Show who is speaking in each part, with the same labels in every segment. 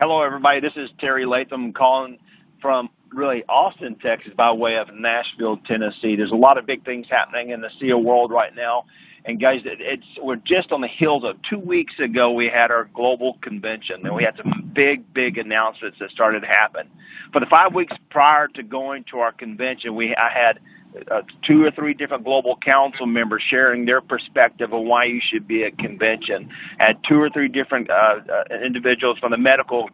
Speaker 1: Hello, everybody. This is Terry Latham calling from really Austin, Texas, by way of Nashville, Tennessee. There's a lot of big things happening in the ASEA world right now. And, guys, we're just on the heels of 2 weeks ago we had our global convention, and we had some big announcements that started to happen. For the 5 weeks prior to going to our convention, I had 2 or 3 different global council members sharing their perspective on why you should be at convention. I had 2 or 3 different individuals from the medical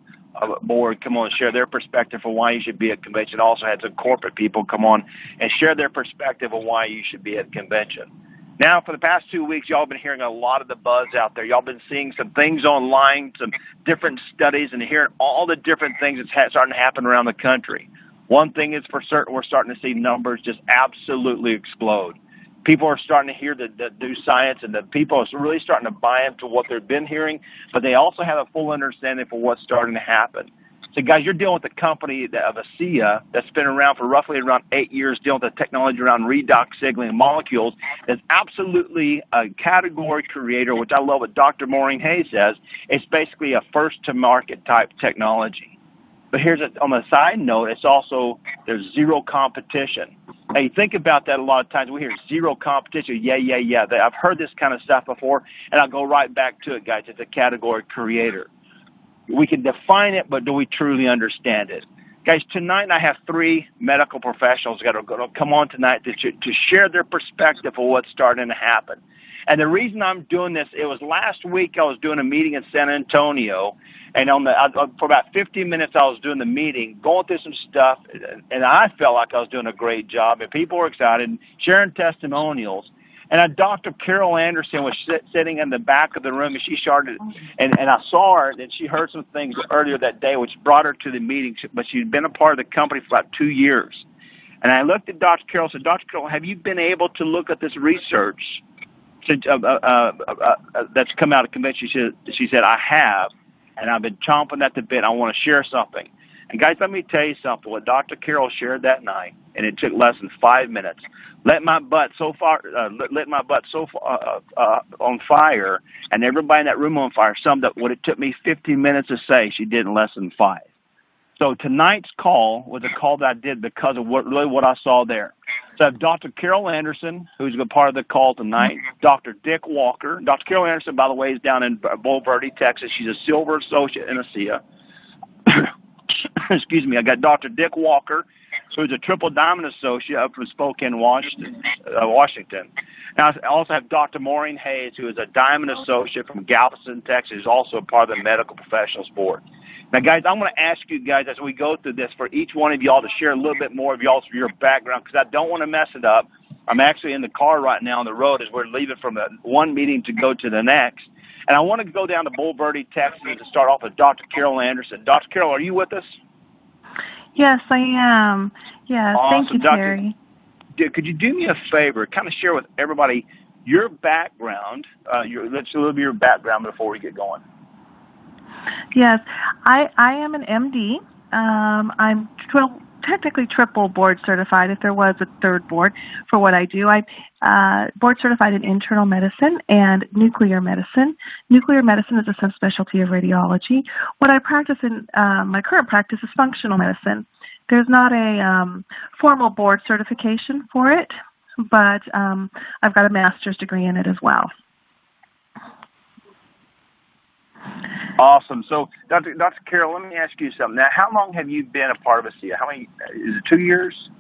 Speaker 1: board come on and share their perspective on why you should be at convention. Also had some corporate people come on and share their perspective on why you should be at convention. Now, for the past 2 weeks, y'all been hearing a lot of the buzz out there. Y'all been seeing some things online, some different studies, and hearing all the different things that's starting to happen around the country. One thing is for certain, we're starting to see numbers just absolutely explode. People are starting to hear the new science, and the people are really starting to buy into what they've been hearing, but they also have a full understanding for what's starting to happen. So, guys, you're dealing with a company of ASEA that's been around for roughly around 8 years, dealing with the technology around redox signaling molecules. That's absolutely a category creator, which I love what Dr. Maureen Hayes says. It's basically a first-to-market type technology. But here's on the side note, it's also there's zero competition. Now, you think about that a lot of times. We hear zero competition. Yeah. I've heard this kind of stuff before, and I'll go right back to it, guys. It's a category creator. We can define it, but do we truly understand it? Guys, tonight I have 3 medical professionals that are going to come on tonight to share their perspective of what's starting to happen. And the reason I'm doing this, it was last week I was doing a meeting in San Antonio, and for about 15 minutes I was doing the meeting, going through some stuff, and I felt like I was doing a great job, and people were excited, sharing testimonials. And Dr. Carol Anderson was sitting in the back of the room, and she started, and I saw her, and she heard some things earlier that day, which brought her to the meeting, but she'd been a part of the company for about 2 years. And I looked at Dr. Carol and said, Dr. Carol, have you been able to look at this research that's come out of convention? She said, I have, and I've been chomping at the bit. I want to share something. And guys, let me tell you something. What Dr. Carol shared that night, and it took less than 5 minutes, lit my butt so on fire, and everybody in that room on fire. Summed up what it took me 15 minutes to say. She did in less than 5. So tonight's call was a call that I did because of what I saw there. So I have Dr. Carol Anderson, who's a part of the call tonight, Dr. Dick Walker. Dr. Carol Anderson, by the way, is down in Bull Verde, Texas. She's a silver associate in ASEA. Excuse me. I got Dr. Dick Walker, who's a triple diamond associate up from Spokane, Washington. Now, I also have Dr. Maureen Hayes, who is a diamond associate from Galveston, Texas, who's also a part of the Medical Professionals Board. Now, guys, I'm going to ask you guys as we go through this for each one of y'all to share a little bit more of your background, because I don't want to mess it up. I'm actually in the car right now on the road as we're leaving from one meeting to go to the next. And I want to go down to Bull Verde, Texas, to start off with Dr. Carol Anderson. Dr. Carol, are you with us?
Speaker 2: Yes, I am. Yes, awesome. Thank you, Terry.
Speaker 1: Could you do me a favor, kind of share with everybody your background, let's a little bit of your background before we get going.
Speaker 2: Yes, I am an MD. I'm technically triple board certified, if there was a third board for what I do. I'm board certified in internal medicine and nuclear medicine. Nuclear medicine is a subspecialty of radiology. What I practice in my current practice is functional medicine. There's not a formal board certification for it, but I've got a master's degree in it as well.
Speaker 1: Awesome. So, Dr. Carol, let me ask you something. Now, how long have you been a part of ASEA? How many? Is it 2 years?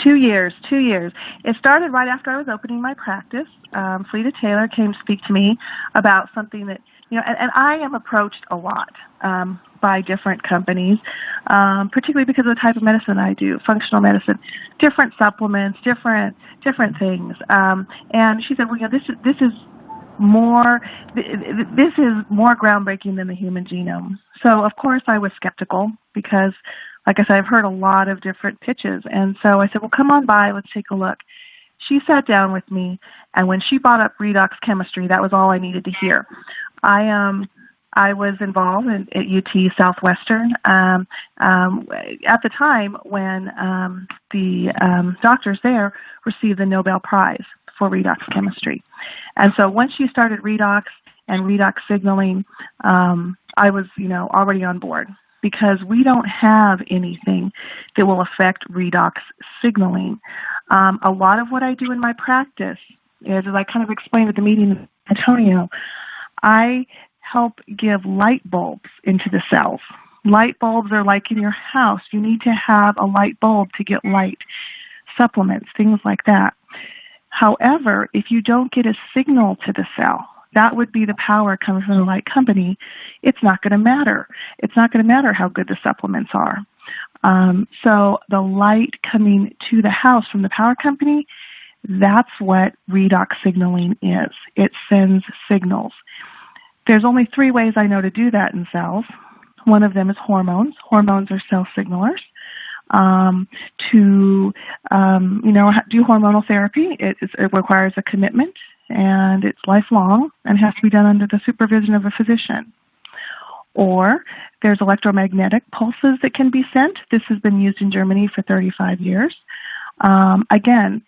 Speaker 2: 2 years. 2 years. It started right after I was opening my practice. Fleta Taylor came to speak to me about something that, and I am approached a lot by different companies, particularly because of the type of medicine I do, functional medicine, different supplements, different things. And she said, well, this is more groundbreaking than the human genome. So, of course, I was skeptical because, like I said, I've heard a lot of different pitches. And so I said, well, come on by, let's take a look. She sat down with me, and when she brought up redox chemistry, that was all I needed to hear. I was involved at UT Southwestern at the time when the doctors there received the Nobel Prize for redox chemistry. And so once she started redox, and redox signaling, I was, already on board, because we don't have anything that will affect redox signaling. A lot of what I do in my practice is, as I kind of explained at the meeting in Antonio, I help give light bulbs into the cells. Light bulbs are like in your house. You need to have a light bulb to get light, supplements, things like that. However, if you don't get a signal to the cell, that would be the power coming from the light company, it's not going to matter. It's not going to matter how good the supplements are. So the light coming to the house from the power company, that's what redox signaling is. It sends signals. There's only 3 ways I know to do that in cells. One of them is hormones. Hormones are cell signalers. To do hormonal therapy, it requires a commitment, and it's lifelong, and has to be done under the supervision of a physician. Or there's electromagnetic pulses that can be sent. This has been used in Germany for 35 years. Again,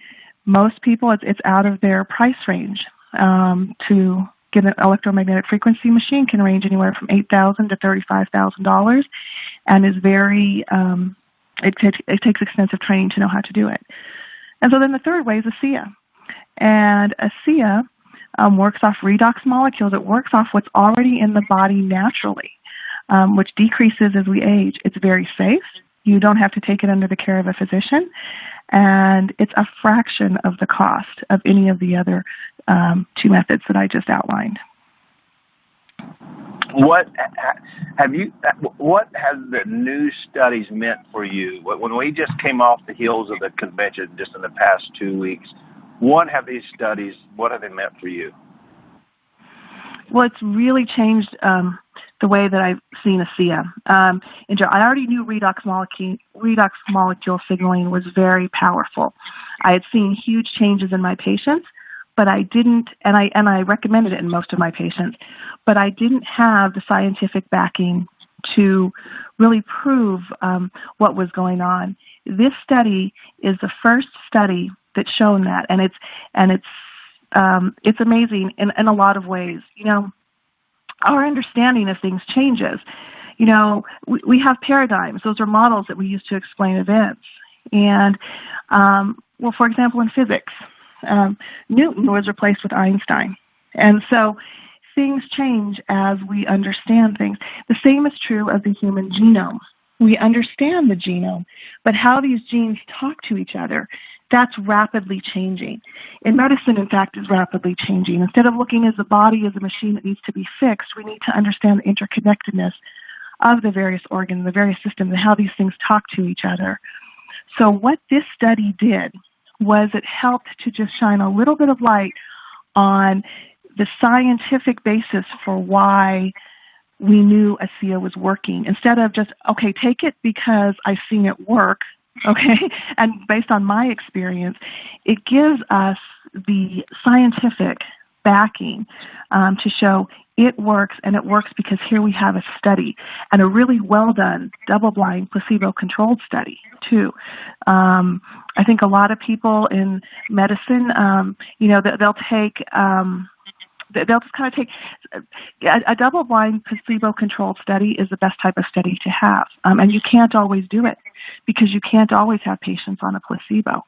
Speaker 2: most people, it's out of their price range. To get an electromagnetic frequency machine can range anywhere from $8,000 to $35,000, and is very it takes extensive training to know how to do it. And so then the third way is ASEA. And ASEA works off redox molecules. It works off what's already in the body naturally, which decreases as we age. It's very safe. You don't have to take it under the care of a physician. And it's a fraction of the cost of any of the other 2 methods that I just outlined.
Speaker 1: What have the new studies meant for you? When we just came off the heels of the convention just in the past 2 weeks, what have they meant for you?
Speaker 2: Well, it's really changed the way that I've seen ASEA. I already knew redox molecule signaling was very powerful. I had seen huge changes in my patients, but I didn't, and I recommended it in most of my patients, but I didn't have the scientific backing to really prove what was going on. This study is the first study that's shown that, and it's amazing in a lot of ways. Our understanding of things changes. We have paradigms. Those are models that we use to explain events. And, for example, in physics, Newton was replaced with Einstein. And so things change as we understand things. The same is true of the human genome. We understand the genome, but how these genes talk to each other, that's rapidly changing. In medicine, in fact, is rapidly changing. Instead of looking at the body as a machine that needs to be fixed, we need to understand the interconnectedness of the various organs, the various systems, and how these things talk to each other. So what this study did was it helped to just shine a little bit of light on the scientific basis for why we knew ASEA was working. Instead of just, okay, take it because I've seen it work, okay, and based on my experience, it gives us the scientific backing to show it works, and it works because here we have a study, and a really well-done, double-blind, placebo-controlled study, too. I think a lot of people in medicine, they'll take... They'll just kind of take a double-blind, placebo-controlled study is the best type of study to have. And you can't always do it because you can't always have patients on a placebo.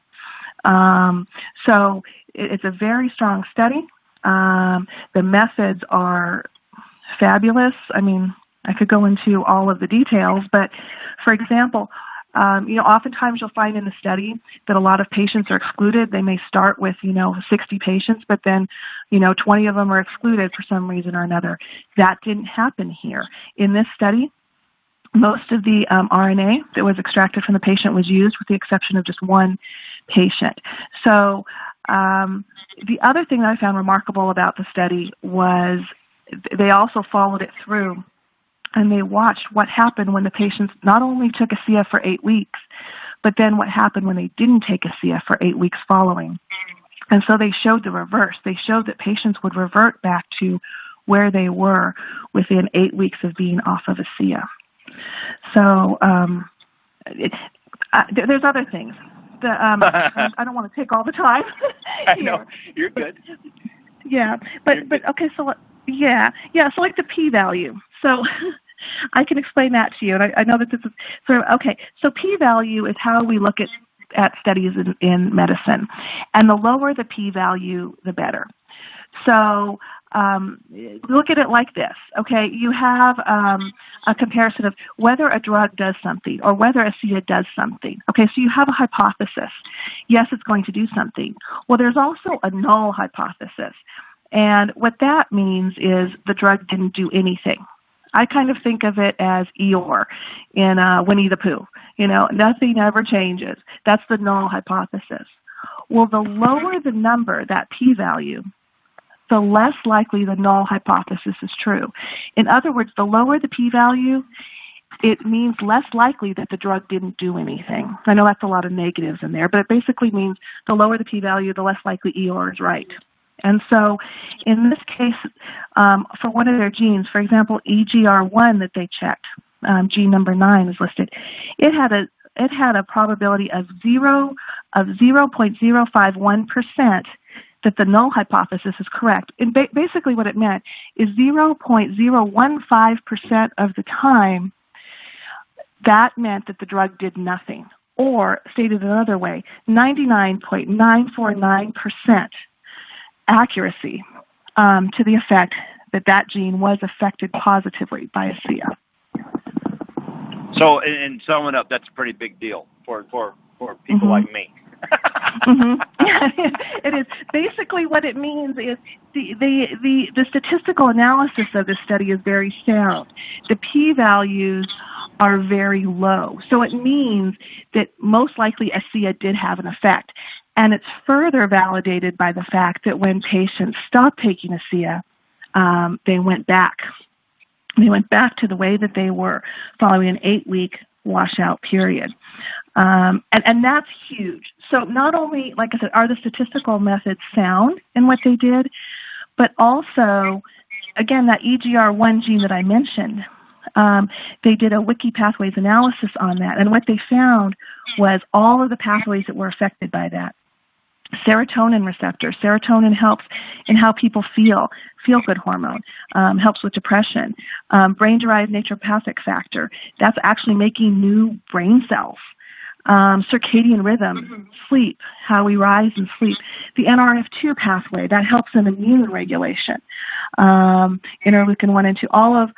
Speaker 2: So it's a very strong study. The methods are fabulous. I mean, I could go into all of the details, but for example, oftentimes you'll find in the study that a lot of patients are excluded. They may start with, 60 patients, but then, 20 of them are excluded for some reason or another. That didn't happen here. In this study, most of the RNA that was extracted from the patient was used, with the exception of just one patient. So the other thing that I found remarkable about the study was they also followed it through, and they watched what happened when the patients not only took ASEA for 8 weeks, but then what happened when they didn't take ASEA for 8 weeks following. And so they showed the reverse. They showed that patients would revert back to where they were within 8 weeks of being off of ASEA. So there's other things. I don't want to take all the time.
Speaker 1: I know. You're good.
Speaker 2: Yeah. But okay, so Yeah, yeah. So like the p-value. So I can explain that to you, and I know that this is sort of okay. So p-value is how we look at studies in medicine, and the lower the p-value, the better. So look at it like this, okay? You have a comparison of whether a drug does something or whether ASEA does something. Okay, so you have a hypothesis. Yes, it's going to do something. Well, there's also a null hypothesis. And what that means is the drug didn't do anything. I kind of think of it as Eeyore in Winnie the Pooh. You know, nothing ever changes. That's the null hypothesis. Well, the lower the number, that p-value, the less likely the null hypothesis is true. In other words, the lower the p-value, it means less likely that the drug didn't do anything. I know that's a lot of negatives in there, but it basically means the lower the p-value, the less likely Eeyore is right. And so in this case, for one of their genes, for example, EGR1 that they checked, gene number 9 is listed, it had a probability of 0.051% that the null hypothesis is correct. And basically what it meant is 0.015% of the time, that meant that the drug did nothing. Or, stated another way, 99.949% accuracy to the effect that that gene was affected positively by ASEA.
Speaker 1: So, in summing up, that's a pretty big deal for people like me.
Speaker 2: Mm-hmm. It is. Basically what it means is the statistical analysis of this study is very sound. The p-values are very low. So it means that most likely ASEA did have an effect. And it's further validated by the fact that when patients stopped taking ASEA, they went back. They went back to the way that they were following an 8-week washout period. And that's huge. So not only, like I said, are the statistical methods sound in what they did, but also, again, that EGR1 gene that I mentioned, they did a wiki pathways analysis on that. And what they found was all of the pathways that were affected by that. Serotonin receptor. Serotonin helps in how people feel-good hormone, helps with depression. Brain-derived naturopathic factor. That's actually making new brain cells. Circadian rhythm, sleep, how we rise and sleep. The NRF2 pathway, that helps in immune regulation. Interleukin 1 and 2, all of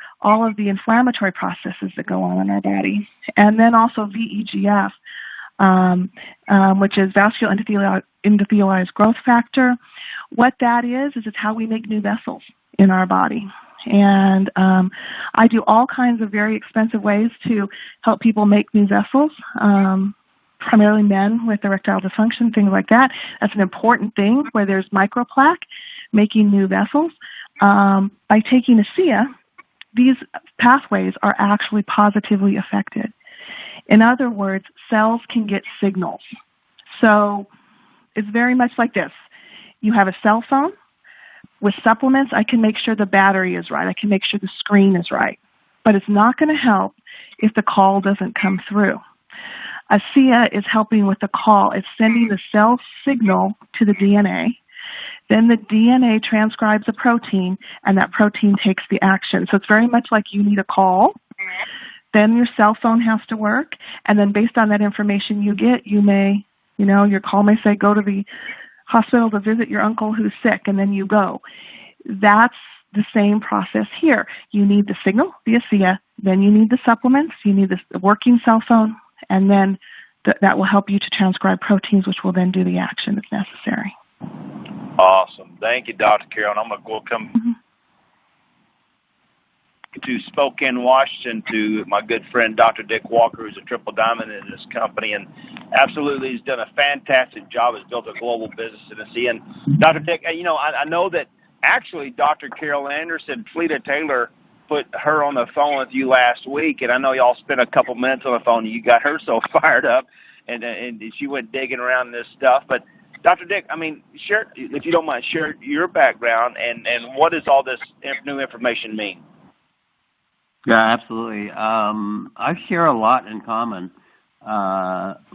Speaker 2: the inflammatory processes that go on in our body. And then also VEGF, which is vascular endothelialized growth factor. What that is it's how we make new vessels in our body. And I do all kinds of very expensive ways to help people make new vessels, primarily men with erectile dysfunction, things like that. That's an important thing where there's microplaque, making new vessels. By taking ASEA, these pathways are actually positively affected. In other words, cells can get signals. So it's very much like this. You have a cell phone. With supplements, I can make sure the battery is right. I can make sure the screen is right. But it's not going to help if the call doesn't come through. ASEA is helping with the call. It's sending the cell signal to the DNA. Then the DNA transcribes a protein, and that protein takes the action. So it's very much like you need a call. Then your cell phone has to work, and then based on that information you get, you may, your call may say, go to the hospital to visit your uncle who's sick, and then you go. That's the same process here. You need the signal, the ASEA, then you need the supplements, you need the working cell phone, and then that will help you to transcribe proteins, which will then do the action if necessary.
Speaker 1: Awesome. Thank you, Dr. Carol. I'm going to come to Spokane, Washington, to my good friend Dr. Dick Walker, who's a triple diamond in this company, and absolutely he's done a fantastic job. Has built a global business in ASEA. And Dr. Dick, I know that actually Dr. Carol Anderson, Fleeta Taylor, put her on the phone with you last week, and I know y'all spent a couple minutes on the phone, and you got her so fired up, and she went digging around this stuff. But Dr. Dick, share, if you don't mind, share your background and what does all this new information mean?
Speaker 3: Yeah, absolutely. I share a lot in common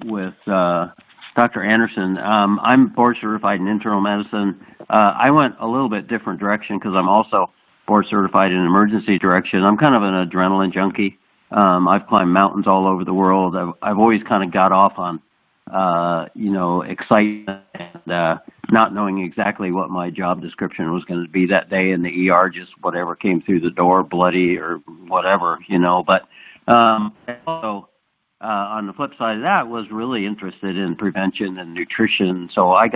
Speaker 3: with Dr. Anderson. I'm board certified in internal medicine. I went a little bit different direction because I'm also board certified in emergency direction. I'm kind of an adrenaline junkie. I've climbed mountains all over the world. I've always kind of got off on, excitement and not knowing exactly what my job description was going to be that day in the ER, just whatever came through the door, bloody or whatever, But also, on the flip side of that, was really interested in prevention and nutrition. So I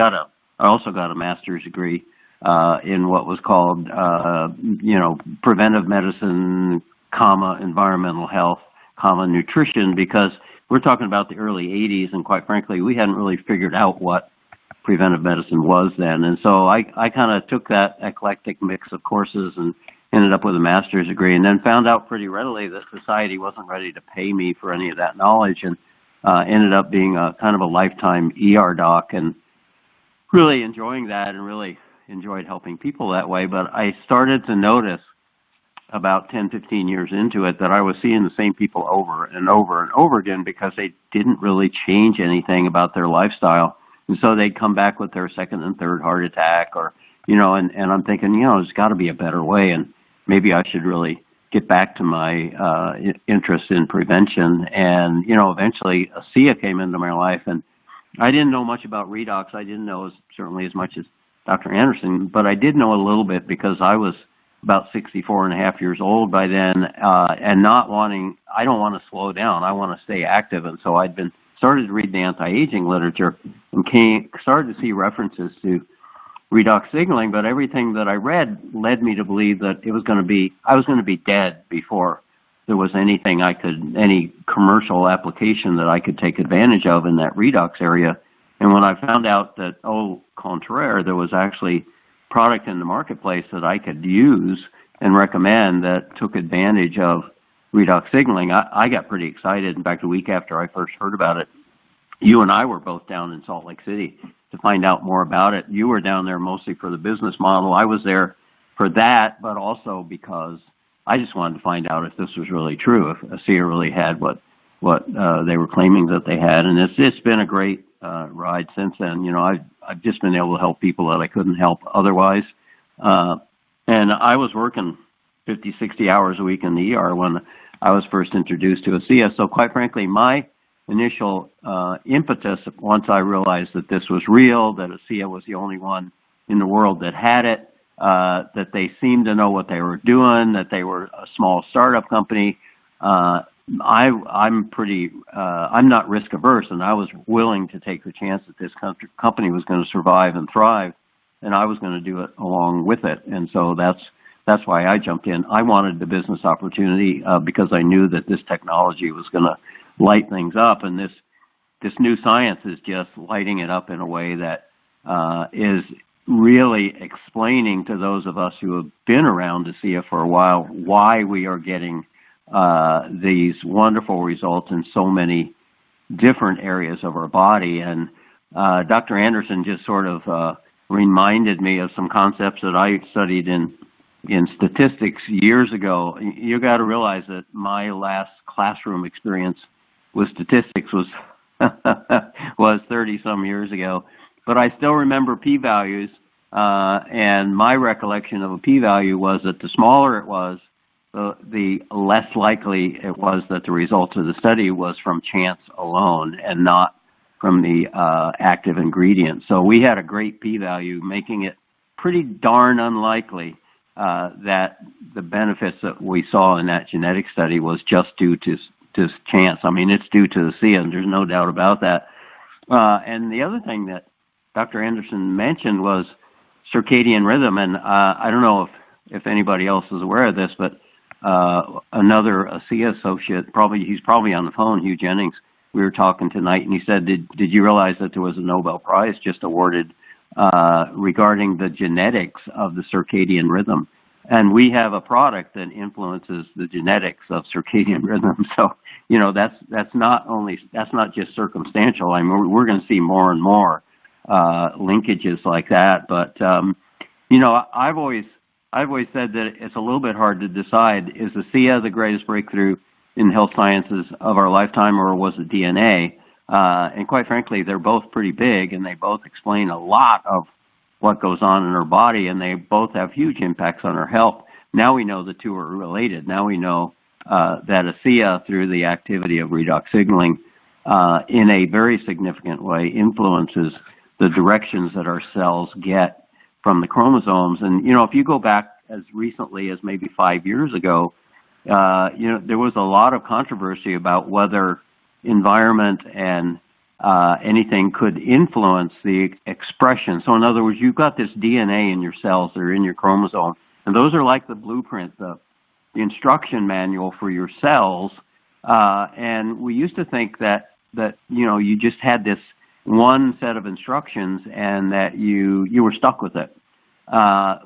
Speaker 3: also got a master's degree in what was called, preventive medicine, environmental health, nutrition, because we're talking about the early 80s, and quite frankly, we hadn't really figured out what preventive medicine was then. And so I kind of took that eclectic mix of courses and ended up with a master's degree, and then found out pretty readily that society wasn't ready to pay me for any of that knowledge, and ended up being a kind of a lifetime ER doc, and really enjoying that, and really enjoyed helping people that way. But I started to notice about 10, 15 years into it that I was seeing the same people over and over and over again, because they didn't really change anything about their lifestyle. And so they'd come back with their second and third heart attack, or, and I'm thinking, there's got to be a better way, and maybe I should really get back to my interest in prevention. And, eventually ASEA came into my life, and I didn't know much about redox. I didn't know certainly as much as Dr. Anderson, but I did know a little bit because I was about 64 and a half years old by then, and I don't want to slow down. I want to stay active. And so I'd started to read the anti-aging literature and started to see references to redox signaling, but everything that I read led me to believe that I was going to be dead before there was any commercial application that I could take advantage of in that redox area. And when I found out that, au contraire, there was actually product in the marketplace that I could use and recommend that took advantage of redox signaling, I got pretty excited. In fact, a week after I first heard about it, you and I were both down in Salt Lake City to find out more about it. You were down there mostly for the business model. I was there for that, but also because I just wanted to find out if this was really true, if ASEA really had what they were claiming that they had. And it's been a great ride since then. I've just been able to help people that I couldn't help otherwise. And I was working 50, 60 hours a week in the ER when I was first introduced to ASEA. So quite frankly, my initial impetus, once I realized that this was real, that ASEA was the only one in the world that had it, that they seemed to know what they were doing, that they were a small startup company, I'm not risk averse, and I was willing to take the chance that this company was going to survive and thrive, and I was going to do it along with it. And so that's why I jumped in. I wanted the business opportunity because I knew that this technology was going to light things up, and this new science is just lighting it up in a way that is really explaining to those of us who have been around ASEA for a while why we are getting these wonderful results in so many different areas of our body. And Dr. Anderson just sort of reminded me of some concepts that I studied in statistics years ago. You got to realize that my last classroom experience with statistics was 30 some years ago, but I still remember p-values, and my recollection of a p-value was that the smaller it was, the less likely it was that the results of the study was from chance alone and not from the active ingredient. So we had a great p-value, making it pretty darn unlikely that the benefits that we saw in that genetic study was just due to chance. I mean, it's due to the ASEA, and there's no doubt about that. And the other thing that Dr. Anderson mentioned was circadian rhythm, and I don't know if anybody else is aware of this, but another ASEA associate, he's probably on the phone, Hugh Jennings, we were talking tonight, and he said, did you realize that there was a Nobel Prize just awarded regarding the genetics of the circadian rhythm? And we have a product that influences the genetics of circadian rhythm. So, that's not just circumstantial. I mean, we're going to see more and more linkages like that. But, I've always said that it's a little bit hard to decide, is the ASEA the greatest breakthrough in health sciences of our lifetime, or was it DNA? And quite frankly, they're both pretty big, and they both explain a lot of what goes on in our body, and they both have huge impacts on our health. Now we know the two are related. Now we know that ASEA, through the activity of redox signaling, in a very significant way influences the directions that our cells get from the chromosomes. And, if you go back as recently as maybe 5 years ago, there was a lot of controversy about whether environment and anything could influence the expression. So in other words, you've got this DNA in your cells that are in your chromosome, and those are like the blueprint, the instruction manual for your cells. And we used to think that you just had this one set of instructions and that you were stuck with it.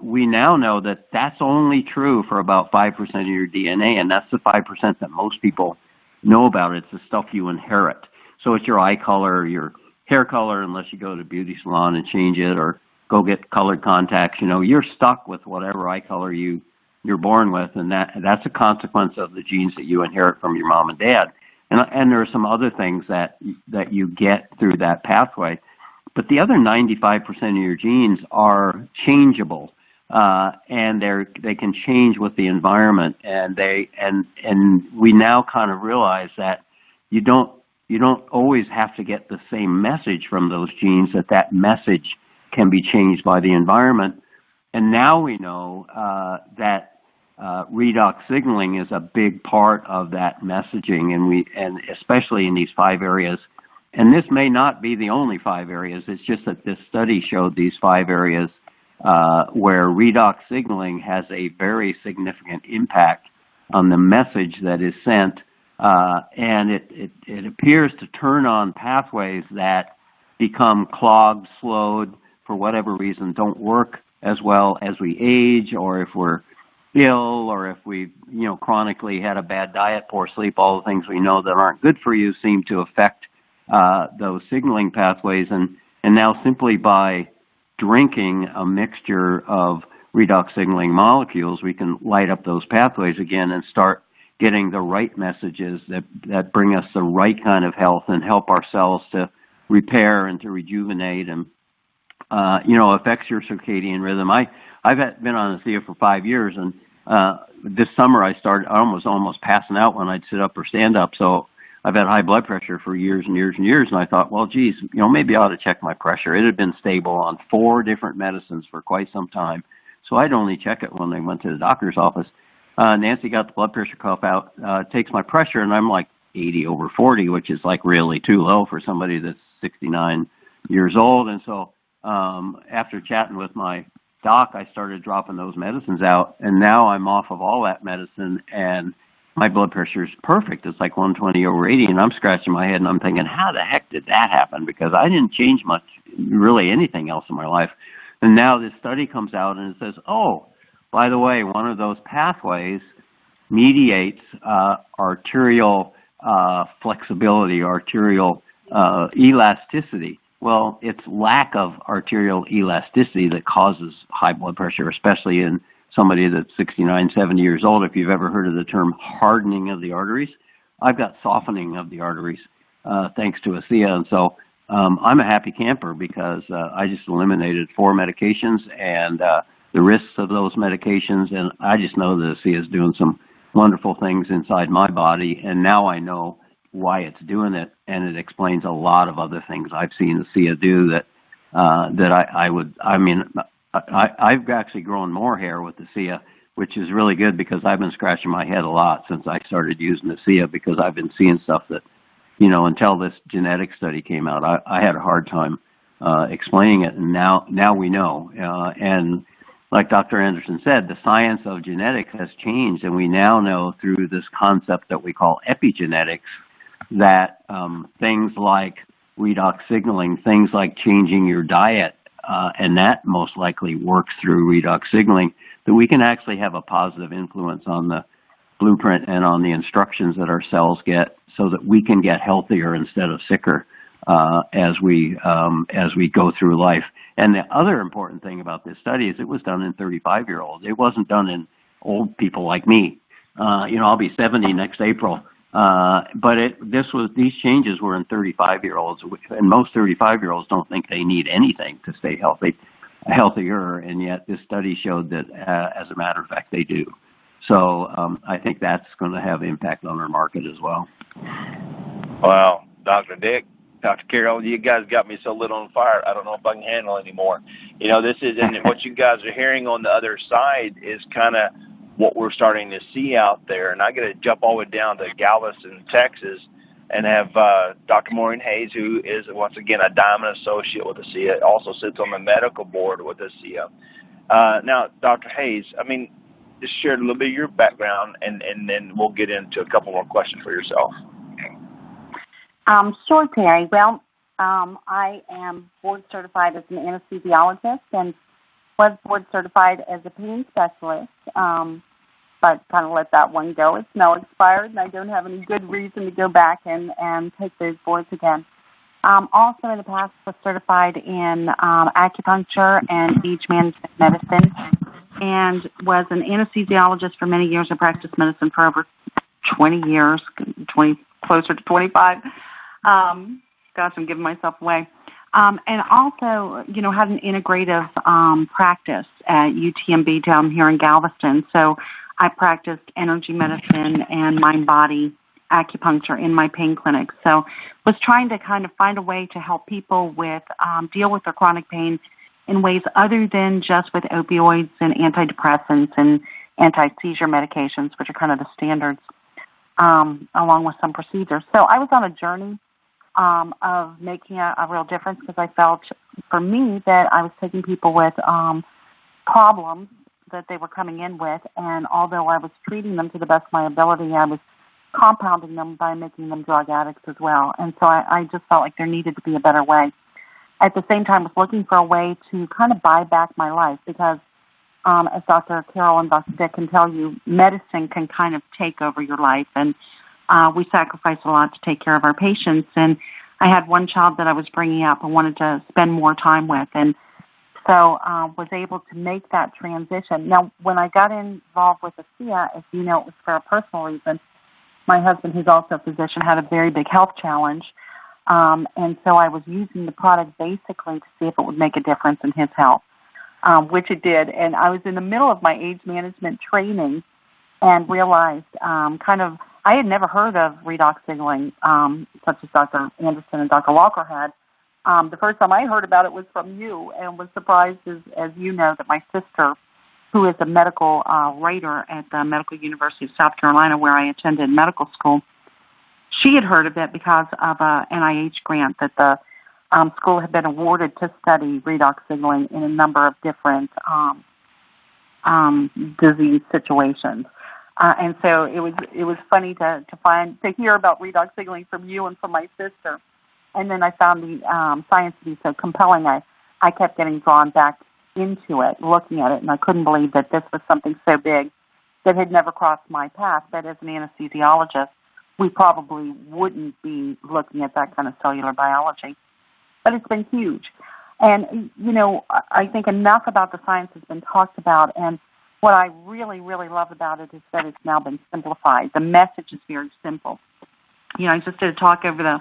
Speaker 3: We now know that that's only true for about 5% of your DNA, and that's the 5% that most people know about. It's the stuff you inherit. So it's your eye color, your hair color, unless you go to a beauty salon and change it or go get colored contacts. You're stuck with whatever eye color you're born with, and that's a consequence of the genes that you inherit from your mom and dad. And there are some other things that you get through that pathway. But the other 95% of your genes are changeable, and they can change with the environment. And we now kind of realize that you don't always have to get the same message from those genes. That message can be changed by the environment. And now we know that redox signaling is a big part of that messaging, and especially in these 5 areas. And this may not be the only 5 areas. It's just that this study showed these 5 areas where redox signaling has a very significant impact on the message that is sent, and it appears to turn on pathways that become clogged, slowed, for whatever reason, don't work as well as we age, or if we're ill, or if we've chronically had a bad diet, poor sleep. All the things we know that aren't good for you seem to affect those signaling pathways. And now simply by drinking a mixture of redox signaling molecules, we can light up those pathways again and start getting the right messages that bring us the right kind of health and help our cells to repair and to rejuvenate and affects your circadian rhythm. I've been on ASEA for 5 years, and this summer I was almost passing out when I'd sit up or stand up. So I've had high blood pressure for years and years and years, and I thought, well, geez, maybe I ought to check my pressure. It had been stable on 4 different medicines for quite some time, so I'd only check it when I went to the doctor's office. Nancy got the blood pressure cuff out, takes my pressure, and I'm like 80/40, which is like really too low for somebody that's 69 years old. And so after chatting with my doc, I started dropping those medicines out, and now I'm off of all that medicine, and my blood pressure is perfect. It's like 120/80, and I'm scratching my head, and I'm thinking, how the heck did that happen? Because I didn't change much, really anything else in my life. And now this study comes out, and it says, oh, by the way, one of those pathways mediates arterial flexibility, arterial elasticity. Well, it's lack of arterial elasticity that causes high blood pressure, especially in somebody that's 69, 70 years old. If you've ever heard of the term hardening of the arteries, I've got softening of the arteries thanks to ASEA. And so I'm a happy camper because I just eliminated 4 medications and the risks of those medications. And I just know that ASEA is doing some wonderful things inside my body. And now I know why it's doing it, and it explains a lot of other things I've seen ASEA do that I've actually grown more hair with ASEA, which is really good because I've been scratching my head a lot since I started using ASEA, because I've been seeing stuff that, until this genetic study came out, I had a hard time explaining it, and now we know. And like Dr. Anderson said, the science of genetics has changed, and we now know through this concept that we call epigenetics that things like redox signaling, things like changing your diet, and that most likely works through redox signaling, that we can actually have a positive influence on the blueprint and on the instructions that our cells get, so that we can get healthier instead of sicker as we go through life. And the other important thing about this study is it was done in 35-year-olds. It wasn't done in old people like me. I'll be 70 next April. But these changes were in 35-year-olds, and most 35-year-olds don't think they need anything to stay healthy. healthier, and yet this study showed that, as a matter of fact, they do. So I think that's going to have impact on our market as well.
Speaker 1: Wow, Dr. Dick, Dr. Carol, you guys got me so lit on fire, I don't know if I can handle it anymore. This is, and what you guys are hearing on the other side is kind of what we're starting to see out there. And I got to jump all the way down to Galveston, Texas, and have Dr. Maureen Hayes, who is, once again, a Diamond Associate with ASEA, also sits on the medical board with ASEA. Now, Dr. Hayes, just share a little bit of your background, and then we'll get into a couple more questions for yourself.
Speaker 4: Sure, Terry. Well, I am board certified as an anesthesiologist and was board certified as a pain specialist, but kind of let that one go. It's now expired, and I don't have any good reason to go back and take those boards again. Also, in the past, was certified in acupuncture and age management medicine, and was an anesthesiologist for many years. I practiced medicine for over 20 years, closer to 25. Gosh, I'm giving myself away. And also, had an integrative practice at UTMB down here in Galveston. So I practiced energy medicine and mind-body acupuncture in my pain clinic. So was trying to kind of find a way to help people with deal with their chronic pain in ways other than just with opioids and antidepressants and anti-seizure medications, which are kind of the standards, along with some procedures. So I was on a journey of making a real difference, because I felt, for me, that I was taking people with problems that they were coming in with, and although I was treating them to the best of my ability, I was compounding them by making them drug addicts as well. And so I just felt like there needed to be a better way. At the same time, I was looking for a way to kind of buy back my life, because as Dr. Carol and Dr. Dick can tell you, medicine can kind of take over your life, and we sacrifice a lot to take care of our patients. And I had one child that I was bringing up and wanted to spend more time with, and so was able to make that transition. Now, when I got involved with ASEA, as you know, it was for a personal reason. My husband, who's also a physician, had a very big health challenge, and so I was using the product basically to see if it would make a difference in his health, which it did. And I was in the middle of my age management training and realized I had never heard of redox signaling, such as Dr. Anderson and Dr. Walker had. The first time I heard about it was from you, and was surprised, as you know, that my sister, who is a medical writer at the Medical University of South Carolina, where I attended medical school, she had heard of it because of an NIH grant that the school had been awarded to study redox signaling in a number of different disease situations. And so it was funny to hear about redox signaling from you and from my sister. And then I found the science to be so compelling, I kept getting drawn back into it, looking at it, and I couldn't believe that this was something so big that had never crossed my path, that as an anesthesiologist, we probably wouldn't be looking at that kind of cellular biology. But it's been huge. And, I think enough about the science has been talked about, and what I really, really love about it is that it's now been simplified. The message is very simple. I just did a talk over the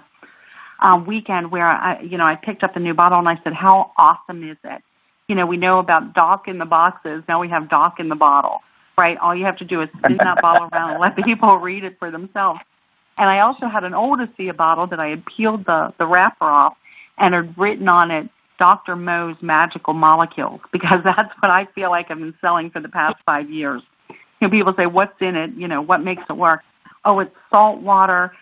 Speaker 4: weekend where I picked up a new bottle and I said, how awesome is it? We know about doc in the boxes. Now we have doc in the bottle, right? All you have to do is spin that bottle around and let people read it for themselves. And I also had an old ASEA bottle that I had peeled the wrapper off and had written on it, Dr. Mo's Magical Molecules, because that's what I feel like I've been selling for the past 5 years. People say, what's in it? What makes it work? Oh, it's salt water,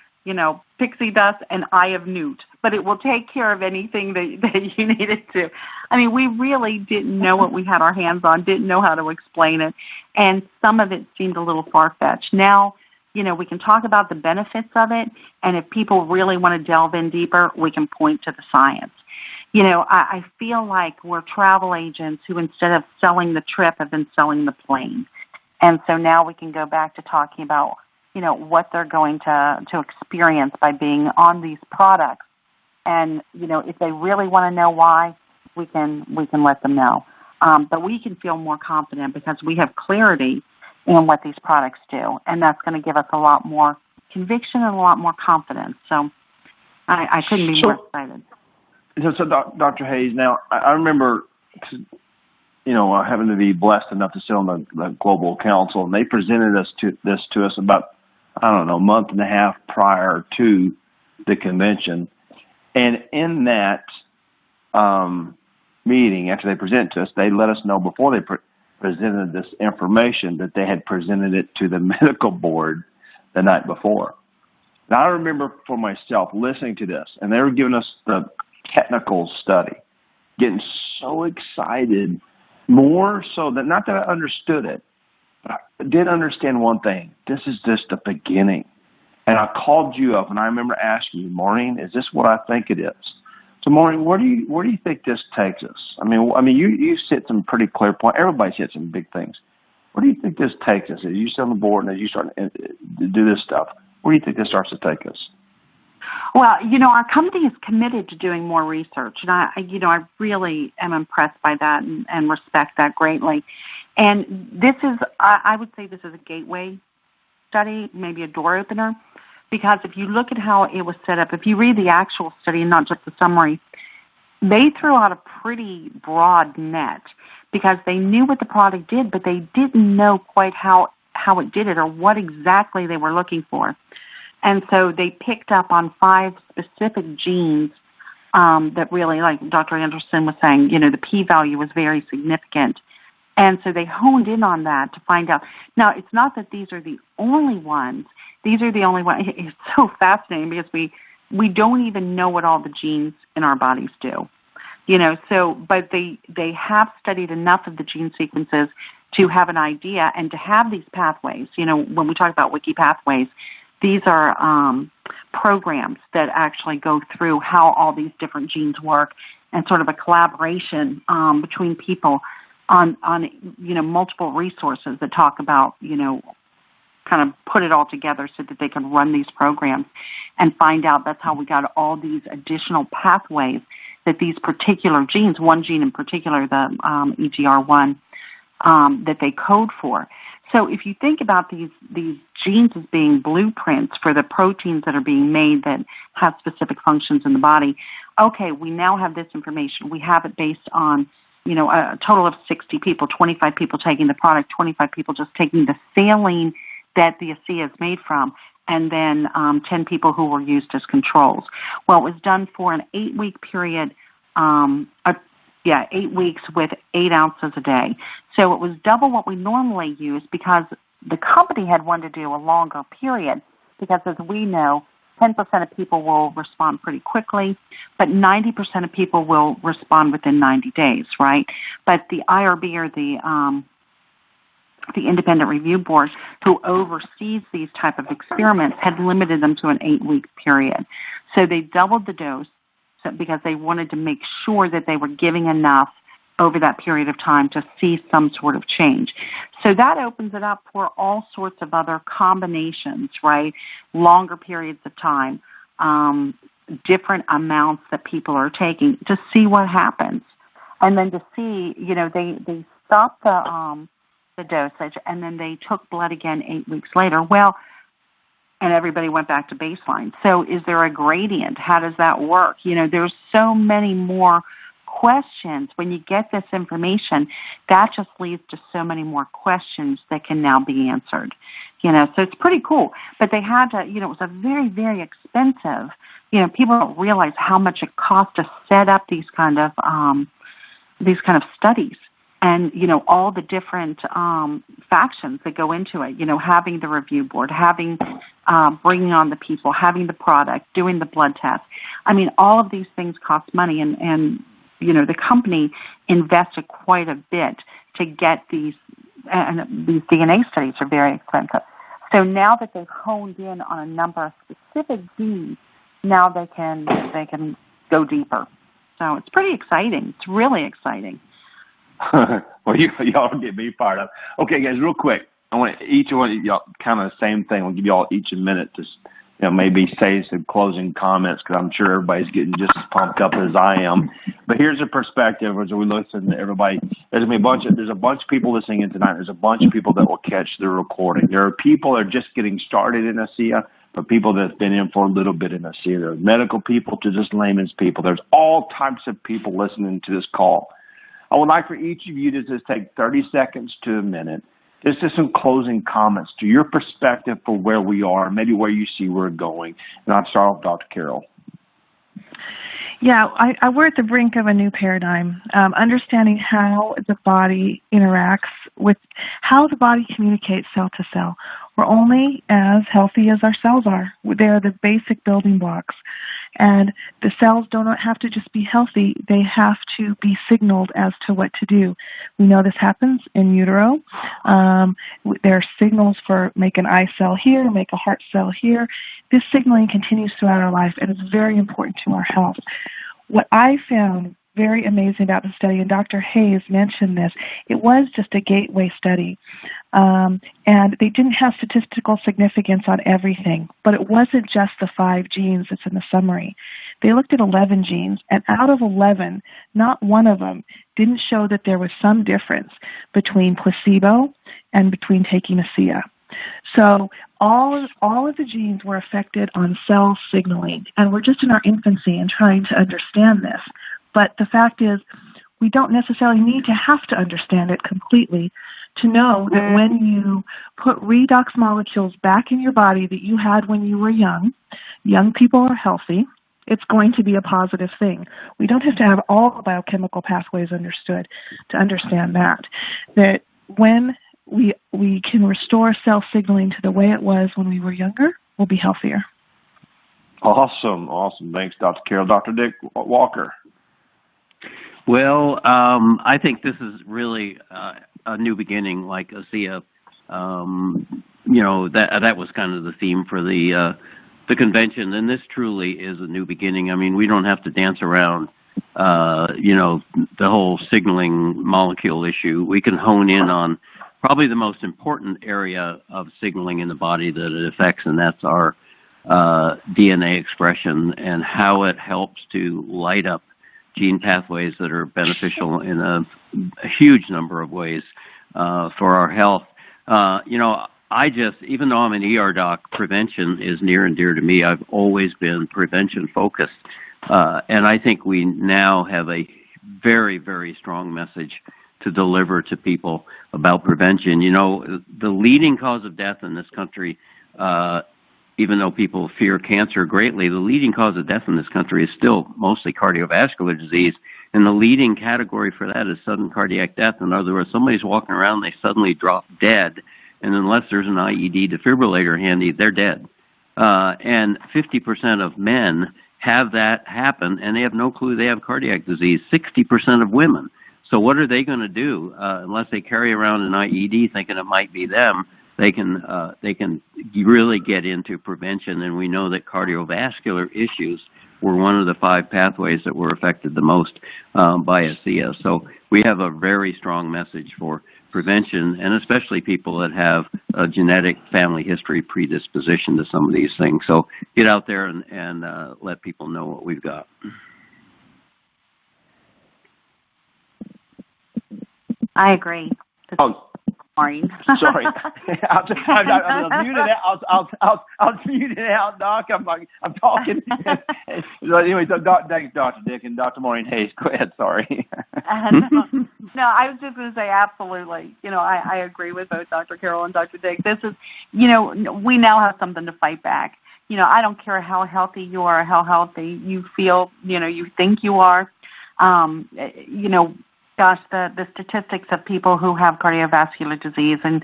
Speaker 4: pixie dust, and eye of newt. But it will take care of anything that you need it to. We really didn't know what we had our hands on, didn't know how to explain it, and some of it seemed a little far-fetched. Now, we can talk about the benefits of it, and if people really want to delve in deeper, we can point to the science. I feel like we're travel agents who, instead of selling the trip, have been selling the plane. And so now we can go back to talking about, what they're going to experience by being on these products. And, if they really want to know why, we can let them know. But we can feel more confident because we have clarity in what these products do. And that's going to give us a lot more conviction and a lot more confidence. So I couldn't be more excited.
Speaker 1: So Dr. Hayes, now I remember I happen to be blessed enough to sit on the Global Council, and they presented this to us about, a month and a half prior to the convention. And in that meeting, after they presented to us, they let us know before they presented this information that they had presented it to the medical board the night before. Now, I remember for myself listening to this, and they were giving us the technical study, getting so excited, more so that not that I understood it, but I did understand one thing. This is just the beginning. And I called you up, and I remember asking you, Maureen, is this what I think it is? So, Maureen, where do you think this takes us? I mean, you set some pretty clear points. Everybody's hit some big things. Where do you think this takes us? As you sit on the board and as you start to do this stuff, where do you think this starts to take us?
Speaker 4: Well, our company is committed to doing more research, and I really am impressed by that and respect that greatly. And this is, I would say this is a gateway study, maybe a door opener, because if you look at how it was set up, if you read the actual study and not just the summary, they threw out a pretty broad net because they knew what the product did, but they didn't know quite how it did it or what exactly they were looking for. And so they picked up on 5 specific genes that really, like Dr. Anderson was saying, the p-value was very significant. And so they honed in on that to find out. Now, it's not that these are the only ones. These are the only ones. It's so fascinating because we don't even know what all the genes in our bodies do. But they have studied enough of the gene sequences to have an idea and to have these pathways. When we talk about wiki pathways, these are programs that actually go through how all these different genes work and sort of a collaboration between people on multiple resources that talk about, kind of put it all together so that they can run these programs and find out. That's how we got all these additional pathways that these particular genes, one gene in particular, the EGR1, that they code for. So if you think about these genes as being blueprints for the proteins that are being made that have specific functions in the body, okay, we now have this information. We have it based on, a total of 60 people, 25 people taking the product, 25 people just taking the saline that the ASEA is made from, and then 10 people who were used as controls. Well, it was done for an 8-week period, 8 weeks with 8 ounces a day. So it was double what we normally use because the company had wanted to do a longer period because, as we know, 10% of people will respond pretty quickly, but 90% of people will respond within 90 days, right? But the IRB, or the Independent Review Board, who oversees these type of experiments, had limited them to an 8-week period. So they doubled the dose because they wanted to make sure that they were giving enough over that period of time to see some sort of change. So that opens it up for all sorts of other combinations, right? Longer periods of time, different amounts that people are taking to see what happens. And then to see, they stopped the dosage and then they took blood again 8 weeks later. Well, and everybody went back to baseline. So is there a gradient? How does that work? There's so many more questions. When you get this information, that just leads to so many more questions that can now be answered. So it's pretty cool. But they had to, it was a very, very expensive, people don't realize how much it costs to set up these kind of studies. And, all the different factions that go into it, having the review board, bringing on the people, having the product, doing the blood test. I mean, all of these things cost money, and the company invested quite a bit to get these, and these DNA studies are very expensive. So now that they've honed in on a number of specific genes, now they can go deeper. So it's pretty exciting. It's really exciting.
Speaker 1: Well, y'all get me fired up. Okay, guys, real quick. I want each one of y'all kind of the same thing. I'll give y'all each a minute to, maybe say some closing comments because I'm sure everybody's getting just as pumped up as I am. But here's a perspective as we listen to everybody. There's a bunch of people listening in tonight. There's a bunch of people that will catch the recording. There are people that are just getting started in ASEA, but people that have been in for a little bit in ASEA. There are medical people to just layman's people. There's all types of people listening to this call. I would like for each of you to just take 30 seconds to a minute. Just some closing comments to your perspective for where we are, maybe where you see we're going. And I'll start with Dr. Carol.
Speaker 2: Yeah, we're at the brink of a new paradigm. Understanding how the body interacts with, how the body communicates cell to cell. We're only as healthy as our cells are. They're the basic building blocks. And the cells don't have to just be healthy. They have to be signaled as to what to do. We know this happens in utero. There are signals for make an eye cell here, make a heart cell here. This signaling continues throughout our life, and it's very important to our health. What I found very amazing about the study, and Dr. Hayes mentioned this, it was just a gateway study. And they didn't have statistical significance on everything, but it wasn't just the 5 genes that's in the summary. They looked at 11 genes, and out of 11, not one of them didn't show that there was some difference between placebo and between taking ASEA. So all of the genes were affected on cell signaling, and we're just in our infancy and trying to understand this. But the fact is, we don't necessarily need to have to understand it completely to know that when you put redox molecules back in your body that you had when you were young people are healthy, it's going to be a positive thing. We don't have to have all the biochemical pathways understood to understand that when we can restore cell signaling to the way it was when we were younger, we'll be healthier.
Speaker 1: Awesome. Thanks, Dr. Carol. Dr. Dick Walker.
Speaker 3: Well, I think this is really a new beginning, like ASEA. That was kind of the theme for the convention, and this truly is a new beginning. I mean, we don't have to dance around, the whole signaling molecule issue. We can hone in on probably the most important area of signaling in the body that it affects, and that's our DNA expression and how it helps to light up gene pathways that are beneficial in a huge number of ways for our health. Even though I'm an ER doc, prevention is near and dear to me. I've always been prevention focused. And I think we now have a very, very strong message to deliver to people about prevention. The leading cause of death in this country, even though people fear cancer greatly, the leading cause of death in this country is still mostly cardiovascular disease. And the leading category for that is sudden cardiac death. In other words, somebody's walking around, they suddenly drop dead. And unless there's an IED defibrillator handy, they're dead. And 50% of men have that happen, and they have no clue they have cardiac disease. 60% of women. So what are they going to do unless they carry around an IED thinking it might be them? They can really get into prevention, and we know that cardiovascular issues were one of the 5 pathways that were affected the most by ASEA. So we have a very strong message for prevention, and especially people that have a genetic family history predisposition to some of these things. So get out there and let people know what we've got.
Speaker 4: I agree. Maureen.
Speaker 1: Sorry, I'll mute it out. I'll mute it out, Doc. I'm talking. Anyway, thanks, Dr. Dick and Dr. Maureen Hayes. Go ahead. Sorry.
Speaker 4: No, I was just going to say absolutely. I agree with both Dr. Carol and Dr. Dick. This is, we now have something to fight back. I don't care how healthy you are, how healthy you feel, you think you are. Gosh, the statistics of people who have cardiovascular disease and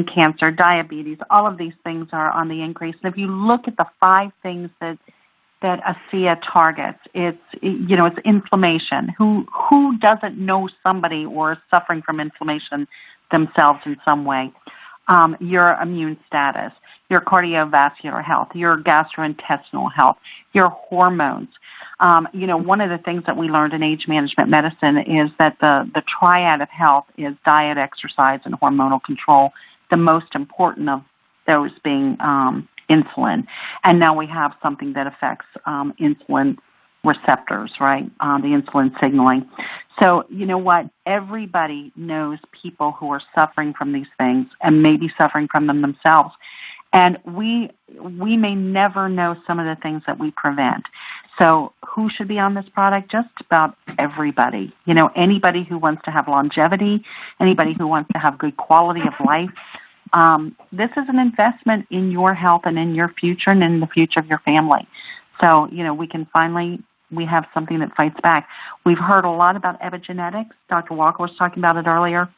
Speaker 4: cancer, diabetes, all of these things are on the increase. And if you look at the 5 things that ASEA targets, it's inflammation. Who doesn't know somebody or is suffering from inflammation themselves in some way? Your immune status, your cardiovascular health, your gastrointestinal health, your hormones. One of the things that we learned in age management medicine is that the triad of health is diet, exercise, and hormonal control, the most important of those being insulin. And now we have something that affects insulin receptors, right, the insulin signaling. So you know what? Everybody knows people who are suffering from these things and maybe suffering from them themselves. And we may never know some of the things that we prevent. So who should be on this product? Just about everybody. You know, anybody who wants to have longevity, anybody who wants to have good quality of life. This is an investment in your health and in your future and in the future of your family. So, you know, we have something that fights back. We've heard a lot about epigenetics. Dr. Walker was talking about it earlier.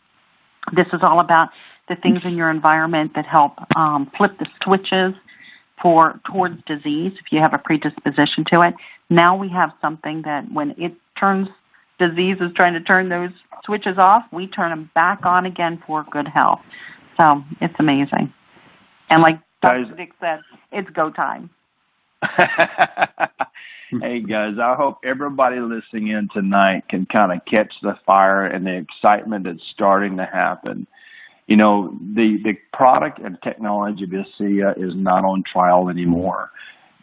Speaker 4: This is all about the things in your environment that help flip the switches towards disease if you have a predisposition to it. Now we have something that when disease is trying to turn those switches off, we turn them back on again for good health. So it's amazing. And like Dr. Dick said, it's go time.
Speaker 1: Hey, guys, I hope everybody listening in tonight can kind of catch the fire and the excitement that's starting to happen. You know, the product and technology of ASEA is not on trial anymore.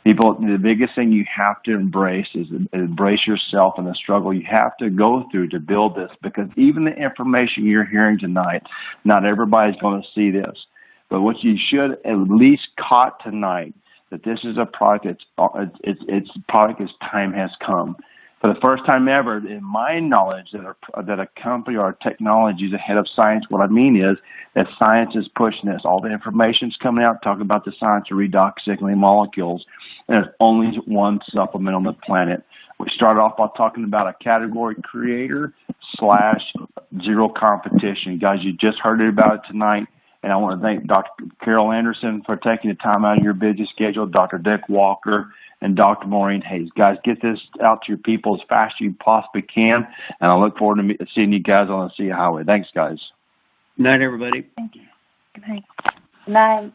Speaker 1: People, the biggest thing you have to embrace is embrace yourself and the struggle you have to go through to build this, because even the information you're hearing tonight, not everybody's going to see this. But what you should at least caught tonight, that this is a product it's product as time has come. For the first time ever, in my knowledge, that a company or a technology is ahead of science. What I mean is that science is pushing this. All the information's coming out talking about the science of redox signaling molecules, and there's only one supplement on the planet. We started off by talking about a category creator / zero competition. Guys, you just heard about it tonight. And I want to thank Dr. Carol Anderson for taking the time out of your busy schedule, Dr. Dick Walker, and Dr. Maureen Hayes. Guys, get this out to your people as fast as you possibly can, and I look forward to seeing you guys on the ASEA Highway. Thanks, guys.
Speaker 3: Good night, everybody.
Speaker 2: Thank you. Good night.
Speaker 4: Good night.